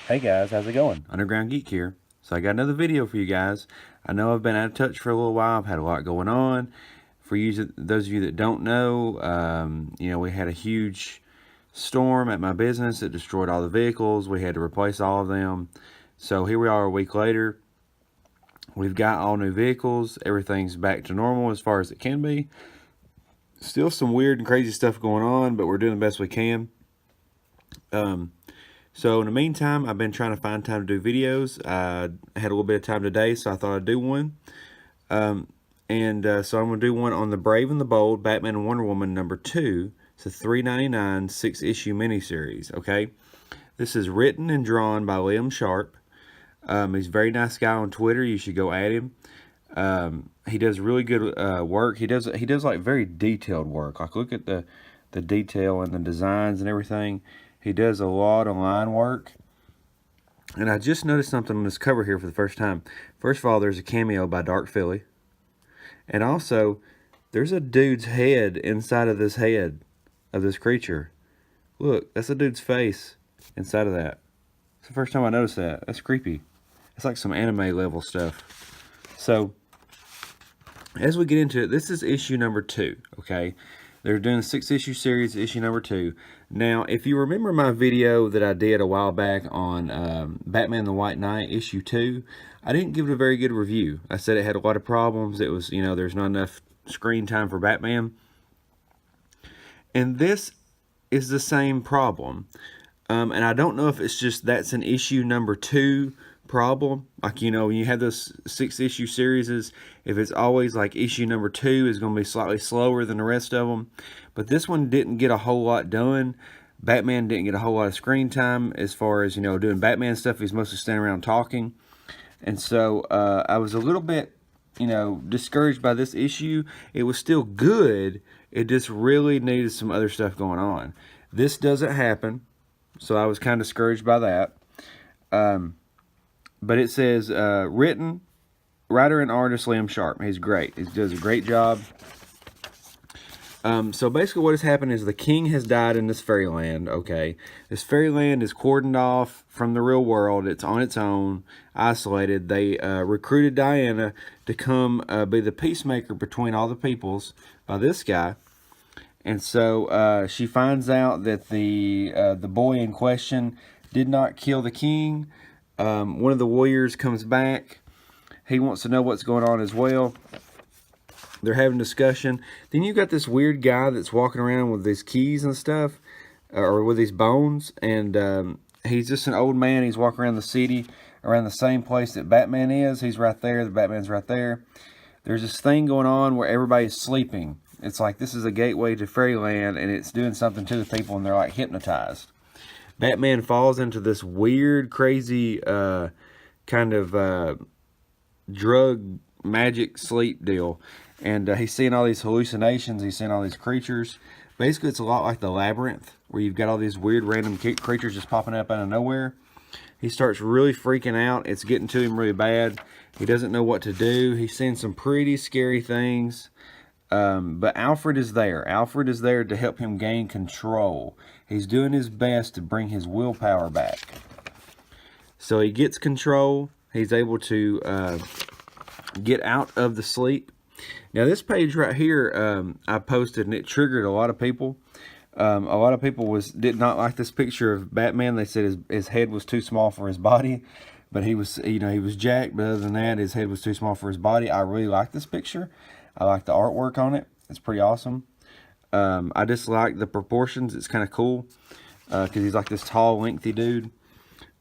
Hey guys, how's it going? Underground Geek here. So I got another video for you guys. I know I've been out of touch for a little while. I've had a lot going on. For you, those of you that don't know, we had a huge storm at my business that destroyed all the vehicles. We had to replace all of them. So here we are a week later. We've got all new vehicles. Everything's back to normal as far as it can be. Still some weird and crazy stuff going on, but we're doing the best we can. So in the meantime, I've been trying to find time to do videos. I had a little bit of time today, so I thought I'd do one. So I'm going to do one on The Brave and the Bold, Batman and Wonder Woman #2. It's a $3.99 6-issue miniseries, okay? This is written and drawn by Liam Sharp. He's a very nice guy on Twitter. You should go at him. He does really good work. He does like very detailed work. Like look at the detail and the designs and everything. He does a lot of line work. And I just noticed something on this cover here for the first time. First of all, there's a cameo by Dark Philly. And also, there's a dude's head inside of this head of this creature. Look, that's a dude's face inside of that. It's the first time I noticed that. That's creepy. It's like some anime level stuff. So, as we get into it, this is issue #2, okay? They're doing a 6-issue series, issue #2. Now, if you remember my video that I did a while back on Batman the White Knight, issue 2, I didn't give it a very good review. I said it had a lot of problems. It was, there's not enough screen time for Batman. And this is the same problem. And I don't know if it's just that's an issue #2 problem. Like, when you have those 6-issue series, if it's always like issue #2 is going to be slightly slower than the rest of them. But this one didn't get a whole lot done. Batman didn't get a whole lot of screen time as far as, doing Batman stuff. He's mostly standing around talking. And so I was a little bit, discouraged by this issue. It was still good. It just really needed some other stuff going on. This doesn't happen. So I was kind of discouraged by that. But it says, writer and artist Liam Sharp. He's great. He does a great job. So basically what has happened is the king has died in this fairyland, okay? This fairyland is cordoned off from the real world. It's on its own, isolated. They recruited Diana to come be the peacemaker between all the peoples by this guy. And so she finds out that the boy in question did not kill the king. One of the warriors comes back. He wants to know what's going on as well. They're having discussion. Then you got this weird guy that's walking around with these keys and stuff, or with these bones, and he's just an old man. He's walking around the city, around the same place that Batman is. He's right there. The Batman's right there. There's this thing going on where everybody's sleeping. It's like this is a gateway to Fairyland, and it's doing something to the people, and they're like hypnotized. Batman falls into this weird, crazy kind of drug magic sleep deal. And he's seeing all these hallucinations. He's seeing all these creatures. Basically, it's a lot like the Labyrinth, where you've got all these weird random creatures just popping up out of nowhere. He starts really freaking out. It's getting to him really bad. He doesn't know what to do. He's seeing some pretty scary things. But Alfred is there. Alfred is there to help him gain control. He's doing his best to bring his willpower back. So he gets control. He's able to get out of the sleep. Now this page right here, I posted and it triggered a lot of people. A lot of people did not like this picture of Batman. They said his head was too small for his body. But he was jacked. But other than that, his head was too small for his body. I really like this picture. I like the artwork on it. It's pretty awesome. I just like the proportions. It's kind of cool because he's like this tall, lengthy dude.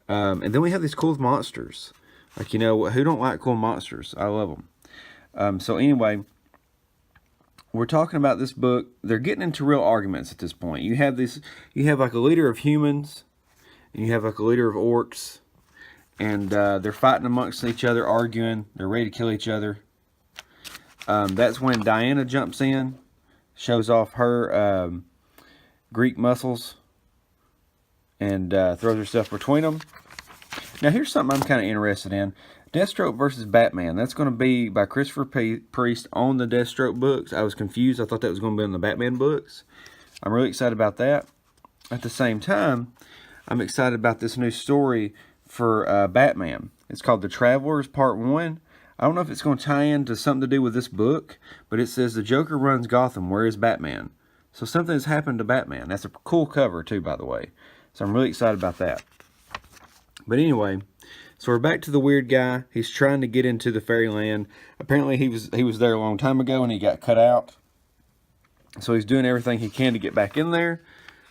And then we have these cool monsters. Like, who don't like cool monsters? I love them. So anyway, we're talking about this book. They're getting into real arguments at this point. You have like a leader of humans, and you have like a leader of orcs, and they're fighting amongst each other, arguing. They're ready to kill each other. That's when Diana jumps in, shows off her Greek muscles, and throws herself between them. Now, here's something I'm kind of interested in. Deathstroke versus Batman. That's going to be by Christopher Priest on the Deathstroke books. I was confused. I thought that was going to be on the Batman books. I'm really excited about that. At the same time, I'm excited about this new story for Batman. It's called The Travelers Part 1. I don't know if it's going to tie into something to do with this book, but it says the Joker runs Gotham. Where is Batman? So something has happened to Batman. That's a cool cover too, by the way. So I'm really excited about that. But anyway, so we're back to the weird guy. He's trying to get into the Fairyland. Apparently he was there a long time ago and he got cut out. So he's doing everything he can to get back in there.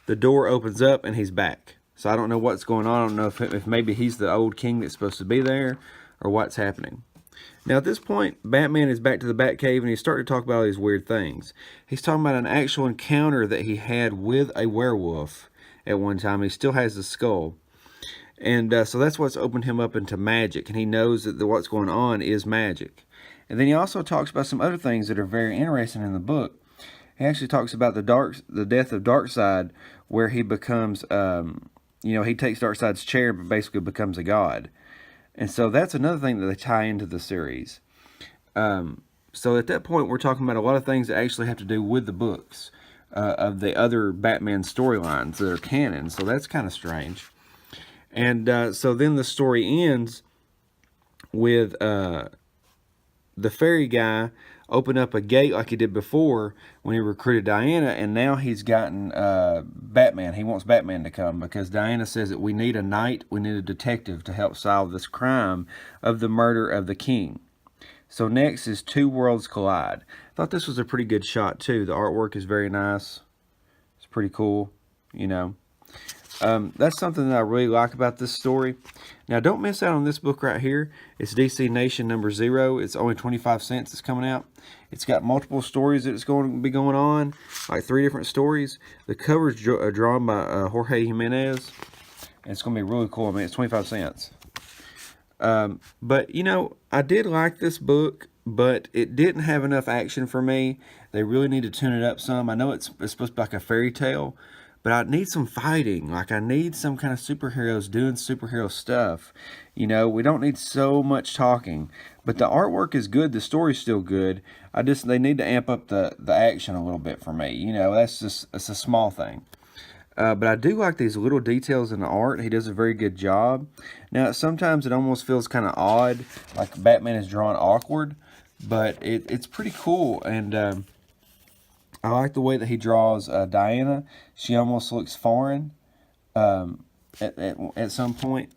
The door opens up and he's back. So I don't know what's going on. I don't know if maybe he's the old king that's supposed to be there or what's happening. Now at this point, Batman is back to the Batcave and he's starting to talk about all these weird things. He's talking about an actual encounter that he had with a werewolf at one time. He still has the skull. And so that's what's opened him up into magic. And he knows that what's going on is magic. And then he also talks about some other things that are very interesting in the book. He actually talks about the death of Darkseid, where he becomes, he takes Darkseid's chair but basically becomes a god. And so that's another thing that they tie into the series. So at that point, we're talking about a lot of things that actually have to do with the books of the other Batman storylines that are canon. So that's kind of strange. And so then the story ends with the fairy guy open up a gate like he did before when he recruited Diana, and now he's gotten Batman. He wants Batman to come because Diana says that we need a knight, we need a detective to help solve this crime of the murder of the king. So next is Two Worlds Collide. I thought this was a pretty good shot too. The artwork is very nice. It's pretty cool, you know. That's something that I really like about this story. Now, don't miss out on this book right here. It's DC Nation number 0. It's only 25 cents. It's coming out. It's got multiple stories that it's going to be going on, like 3 different stories. The cover is drawn by Jorge Jimenez. And it's going to be really cool. I mean, it's 25 cents. But, you know, I did like this book, but it didn't have enough action for me. They really need to tune it up some. I know it's supposed to be like a fairy tale, but I need some fighting. Like, I need some kind of superheroes doing superhero stuff. You know, we don't need so much talking. But the artwork is good. The story's still good. They need to amp up the action a little bit for me. You know, it's a small thing. But I do like these little details in the art. He does a very good job. Now, sometimes it almost feels kind of odd. Like Batman is drawn awkward. But it's pretty cool. And I like the way that he draws Diana. She almost looks foreign at some point.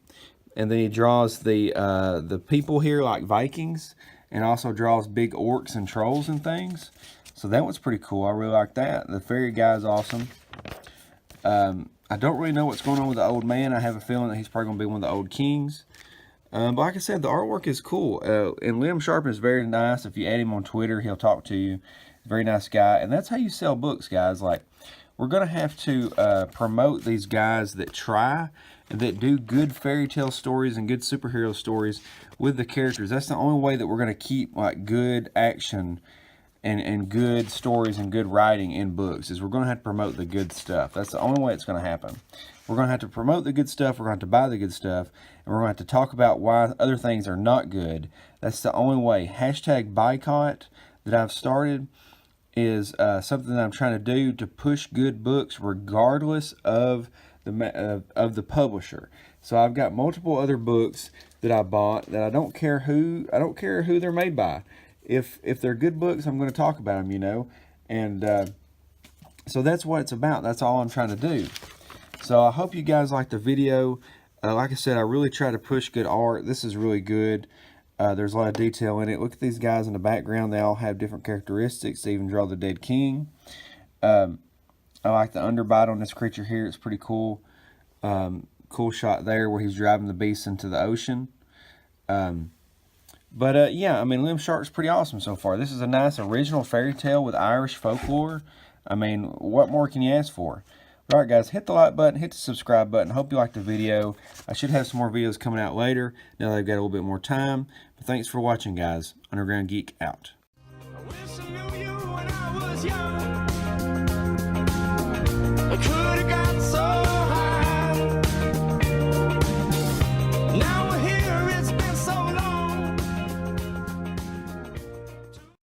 And then he draws the people here like Vikings, and also draws big orcs and trolls and things. So that was pretty cool. I really like that. The fairy guy is awesome. I don't really know what's going on with the old man. I have a feeling that he's probably going to be one of the old kings. But like I said, the artwork is cool. And Liam Sharpin is very nice. If you add him on Twitter, he'll talk to you. Very nice guy. And that's how you sell books, guys. Like, we're going to have to promote these guys that try and that do good fairy tale stories and good superhero stories with the characters. That's the only way that we're going to keep like good action and good stories and good writing in books, is we're going to have to promote the good stuff. That's the only way it's going to happen. We're going to have to promote the good stuff. We're going to have to buy the good stuff. And we're going to have to talk about why other things are not good. That's the only way. Hashtag boycott that I've started is something that I'm trying to do to push good books regardless of the publisher. So I've got multiple other books that I bought that I don't care who they're made by. If they're good books, I'm going to talk about them, you know. And so that's what it's about. That's all I'm trying to do. So I hope you guys like the video. Like I said, I really try to push good art. This is really good. There's a lot of detail in it. Look at these guys in the background. They all have different characteristics. They even draw the dead king. I like the underbite on this creature here. It's pretty cool. Cool shot there where he's driving the beast into the ocean. But yeah, I mean, Liam Sharp's pretty awesome so far. This is a nice original fairy tale with Irish folklore. I mean, what more can you ask for? Alright guys, hit the like button, hit the subscribe button. Hope you liked the video. I should have some more videos coming out later now that I've got a little bit more time. But thanks for watching, guys. Underground Geek out. I wish I knew you when I was young. I could have got so